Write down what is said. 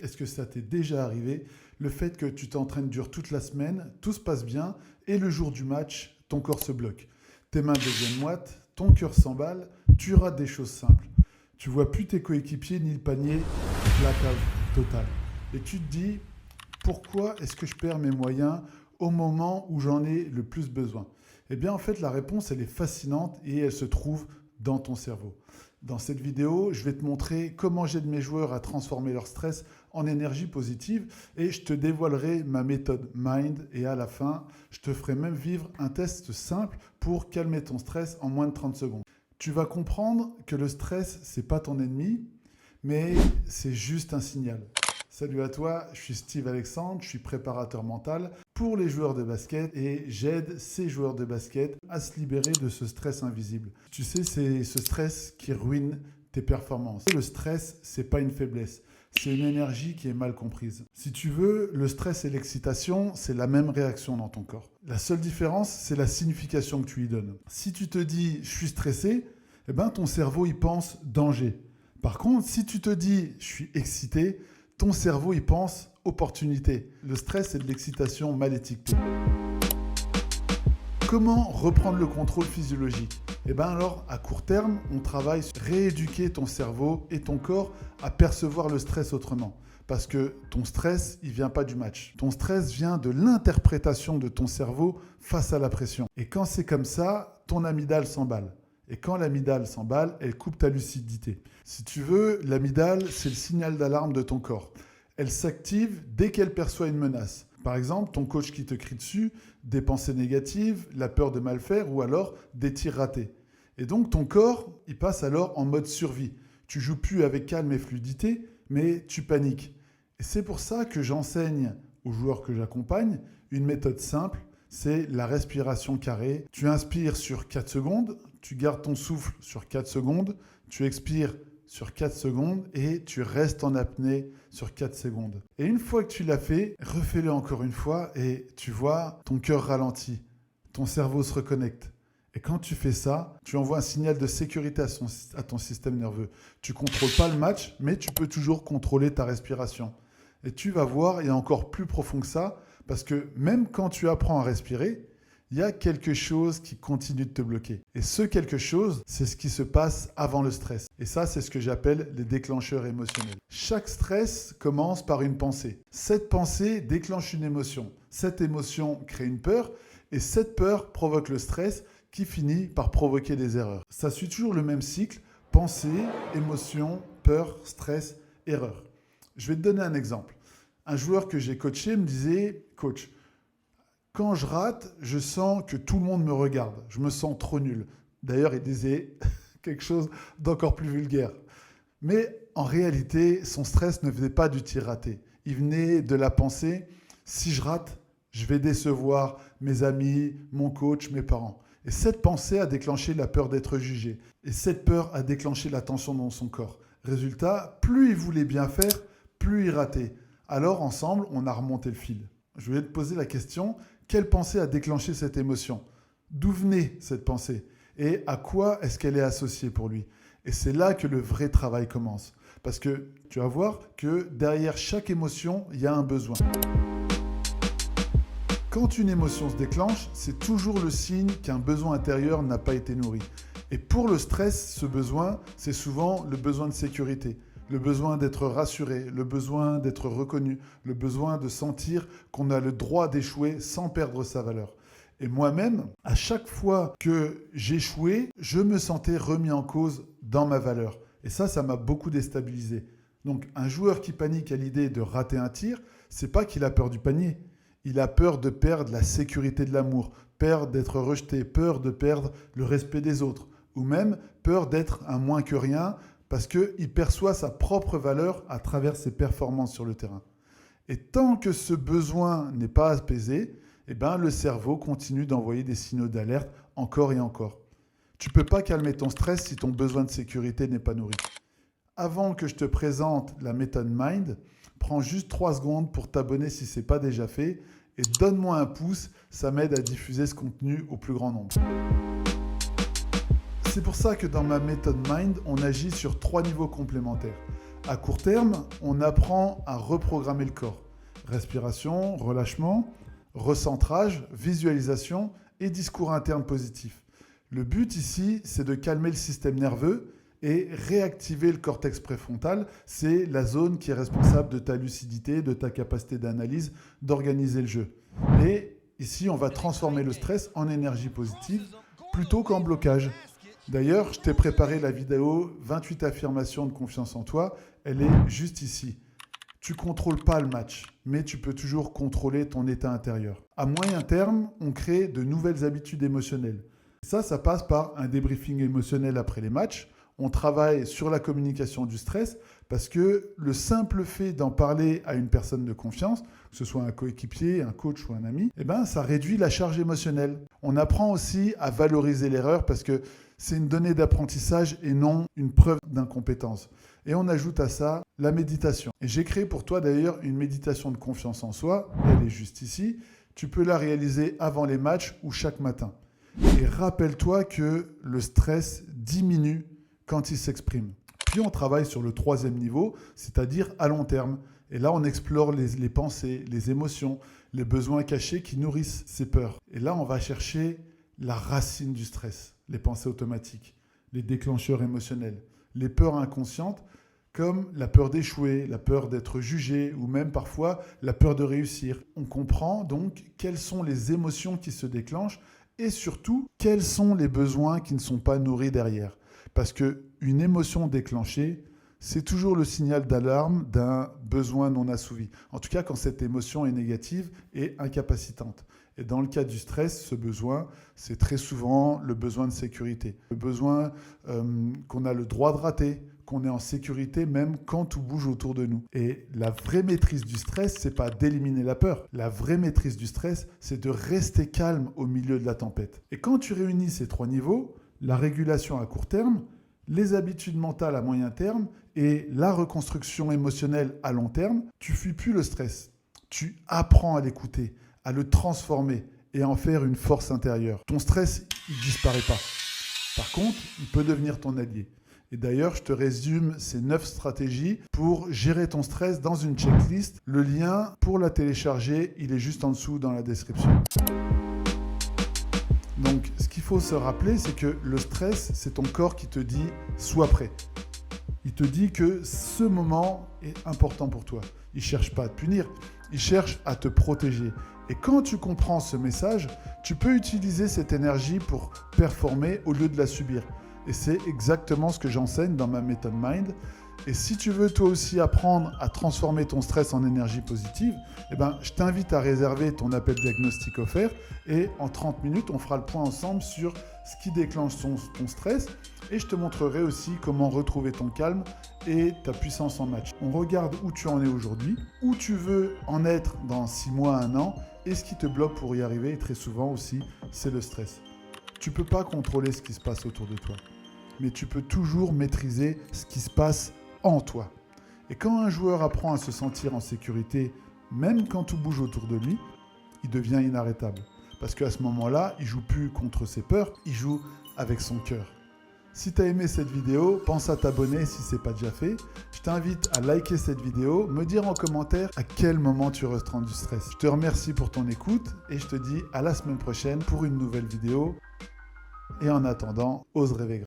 Est-ce que ça t'est déjà arrivé? Le fait que tu t'entraînes dure toute la semaine, tout se passe bien, et le jour du match, ton corps se bloque. Tes mains deviennent moites, ton cœur s'emballe, tu rates des choses simples. Tu vois plus tes coéquipiers ni le panier, blackout total. Et tu te dis, pourquoi est-ce que je perds mes moyens au moment où j'en ai le plus besoin? Eh bien, en fait, la réponse, elle est fascinante et elle se trouve dans ton cerveau. Dans cette vidéo, je vais te montrer comment j'aide mes joueurs à transformer leur stress en énergie positive et je te dévoilerai ma méthode Mind et à la fin, je te ferai même vivre un test simple pour calmer ton stress en moins de 30 secondes. Tu vas comprendre que le stress, c'est pas ton ennemi, mais c'est juste un signal. Salut à toi, je suis Steve Alexandre, je suis préparateur mental pour les joueurs de basket et j'aide ces joueurs de basket à se libérer de ce stress invisible. Tu sais, c'est ce stress qui ruine tes performances. Le stress, c'est pas une faiblesse, c'est une énergie qui est mal comprise. Si tu veux, le stress et l'excitation, c'est la même réaction dans ton corps. La seule différence, c'est la signification que tu y donnes. Si tu te dis « je suis stressé », eh ben, ton cerveau y pense « danger ». Par contre, si tu te dis « je suis excité », ton cerveau y pense opportunité. Le stress, c'est de l'excitation mal étiquetée. Comment reprendre le contrôle physiologique? Eh bien alors, à court terme, on travaille sur rééduquer ton cerveau et ton corps à percevoir le stress autrement. Parce que ton stress, il ne vient pas du match. Ton stress vient de l'interprétation de ton cerveau face à la pression. Et quand c'est comme ça, ton amygdale s'emballe. Et quand l'amygdale s'emballe, elle coupe ta lucidité. Si tu veux, l'amygdale, c'est le signal d'alarme de ton corps. Elle s'active dès qu'elle perçoit une menace. Par exemple, ton coach qui te crie dessus, des pensées négatives, la peur de mal faire ou alors des tirs ratés. Et donc ton corps, il passe alors en mode survie. Tu joues plus avec calme et fluidité, mais tu paniques. Et c'est pour ça que j'enseigne aux joueurs que j'accompagne une méthode simple, c'est la respiration carrée. Tu inspires sur 4 secondes, tu gardes ton souffle sur 4 secondes, tu expires sur 4 secondes et tu restes en apnée sur 4 secondes. Et une fois que tu l'as fait, refais-le encore une fois et tu vois, ton cœur ralentit, ton cerveau se reconnecte. Et quand tu fais ça, tu envoies un signal de sécurité à ton système nerveux. Tu ne contrôles pas le match, mais tu peux toujours contrôler ta respiration. Et tu vas voir, il y a encore plus profond que ça, parce que même quand tu apprends à respirer, il y a quelque chose qui continue de te bloquer. Et ce quelque chose, c'est ce qui se passe avant le stress. Et ça, c'est ce que j'appelle les déclencheurs émotionnels. Chaque stress commence par une pensée. Cette pensée déclenche une émotion. Cette émotion crée une peur et cette peur provoque le stress qui finit par provoquer des erreurs. Ça suit toujours le même cycle. Pensée, émotion, peur, stress, erreur. Je vais te donner un exemple. Un joueur que j'ai coaché me disait « Coach, quand je rate, je sens que tout le monde me regarde. Je me sens trop nul. » D'ailleurs, il disait quelque chose d'encore plus vulgaire. Mais en réalité, son stress ne venait pas du tir raté. Il venait de la pensée « Si je rate, je vais décevoir mes amis, mon coach, mes parents. » Et cette pensée a déclenché la peur d'être jugé. Et cette peur a déclenché la tension dans son corps. Résultat, plus il voulait bien faire, plus il ratait. Alors ensemble, on a remonté le fil. Je voulais te poser la question, quelle pensée a déclenché cette émotion? D'où venait cette pensée? Et à quoi est-ce qu'elle est associée pour lui? Et c'est là que le vrai travail commence. Parce que tu vas voir que derrière chaque émotion, il y a un besoin. Quand une émotion se déclenche, c'est toujours le signe qu'un besoin intérieur n'a pas été nourri. Et pour le stress, ce besoin, c'est souvent le besoin de sécurité. Le besoin d'être rassuré, le besoin d'être reconnu, le besoin de sentir qu'on a le droit d'échouer sans perdre sa valeur. Et moi-même, à chaque fois que j'échouais, je me sentais remis en cause dans ma valeur. Et ça m'a beaucoup déstabilisé. Donc un joueur qui panique à l'idée de rater un tir, c'est pas qu'il a peur du panier. Il a peur de perdre la sécurité de l'amour, peur d'être rejeté, peur de perdre le respect des autres, ou même peur d'être un moins que rien, parce qu'il perçoit sa propre valeur à travers ses performances sur le terrain. Et tant que ce besoin n'est pas apaisé, eh ben, le cerveau continue d'envoyer des signaux d'alerte encore et encore. Tu ne peux pas calmer ton stress si ton besoin de sécurité n'est pas nourri. Avant que je te présente la méthode Mind, prends juste 3 secondes pour t'abonner si ce n'est pas déjà fait et donne-moi un pouce, ça m'aide à diffuser ce contenu au plus grand nombre. C'est pour ça que dans ma méthode Mind, on agit sur 3 niveaux complémentaires. À court terme, on apprend à reprogrammer le corps. Respiration, relâchement, recentrage, visualisation et discours interne positif. Le but ici, c'est de calmer le système nerveux et réactiver le cortex préfrontal. C'est la zone qui est responsable de ta lucidité, de ta capacité d'analyse, d'organiser le jeu. Et ici, on va transformer le stress en énergie positive plutôt qu'en blocage. D'ailleurs, je t'ai préparé la vidéo 28 affirmations de confiance en toi. Elle est juste ici. Tu ne contrôles pas le match, mais tu peux toujours contrôler ton état intérieur. À moyen terme, on crée de nouvelles habitudes émotionnelles. Ça passe par un débriefing émotionnel après les matchs. On travaille sur la communication du stress parce que le simple fait d'en parler à une personne de confiance, que ce soit un coéquipier, un coach ou un ami, ça réduit la charge émotionnelle. On apprend aussi à valoriser l'erreur parce que c'est une donnée d'apprentissage et non une preuve d'incompétence. Et on ajoute à ça la méditation. Et j'ai créé pour toi d'ailleurs une méditation de confiance en soi. Elle est juste ici. Tu peux la réaliser avant les matchs ou chaque matin. Et rappelle-toi que le stress diminue quand il s'exprime. Puis on travaille sur le 3e niveau, c'est-à-dire à long terme. Et là, on explore les pensées, les émotions, les besoins cachés qui nourrissent ces peurs. Et là, on va chercher la racine du stress, les pensées automatiques, les déclencheurs émotionnels, les peurs inconscientes comme la peur d'échouer, la peur d'être jugé ou même parfois la peur de réussir. On comprend donc quelles sont les émotions qui se déclenchent et surtout quels sont les besoins qui ne sont pas nourris derrière. Parce qu'une émotion déclenchée, c'est toujours le signal d'alarme d'un besoin non assouvi. En tout cas, quand cette émotion est négative et incapacitante. Et dans le cas du stress, ce besoin, c'est très souvent le besoin de sécurité. Le besoin qu'on a le droit de rater, qu'on est en sécurité même quand tout bouge autour de nous. Et la vraie maîtrise du stress, c'est pas d'éliminer la peur. La vraie maîtrise du stress, c'est de rester calme au milieu de la tempête. Et quand tu réunis ces 3 niveaux, la régulation à court terme, les habitudes mentales à moyen terme et la reconstruction émotionnelle à long terme, tu fuis plus le stress. Tu apprends à l'écouter, à le transformer et à en faire une force intérieure. Ton stress, il ne disparaît pas. Par contre, il peut devenir ton allié. Et d'ailleurs, je te résume ces 9 stratégies pour gérer ton stress dans une checklist. Le lien pour la télécharger, il est juste en dessous dans la description. Donc, ce qu'il faut se rappeler, c'est que le stress, c'est ton corps qui te dit « sois prêt ». Il te dit que ce moment est important pour toi. Il ne cherche pas à te punir, il cherche à te protéger. Et quand tu comprends ce message, tu peux utiliser cette énergie pour performer au lieu de la subir. Et c'est exactement ce que j'enseigne dans ma méthode Mind. Et si tu veux toi aussi apprendre à transformer ton stress en énergie positive, je t'invite à réserver ton appel diagnostic offert et en 30 minutes, on fera le point ensemble sur ce qui déclenche ton stress et je te montrerai aussi comment retrouver ton calme et ta puissance en match. On regarde où tu en es aujourd'hui, où tu veux en être dans 6 mois, 1 an et ce qui te bloque pour y arriver. Et très souvent aussi, c'est le stress. Tu ne peux pas contrôler ce qui se passe autour de toi, mais tu peux toujours maîtriser ce qui se passe en toi. Et quand un joueur apprend à se sentir en sécurité, même quand tout bouge autour de lui, il devient inarrêtable. Parce qu'à ce moment-là, il ne joue plus contre ses peurs, il joue avec son cœur. Si tu as aimé cette vidéo, pense à t'abonner si ce n'est pas déjà fait. Je t'invite à liker cette vidéo, me dire en commentaire à quel moment tu ressens du stress. Je te remercie pour ton écoute et je te dis à la semaine prochaine pour une nouvelle vidéo. Et en attendant, ose rêver grand.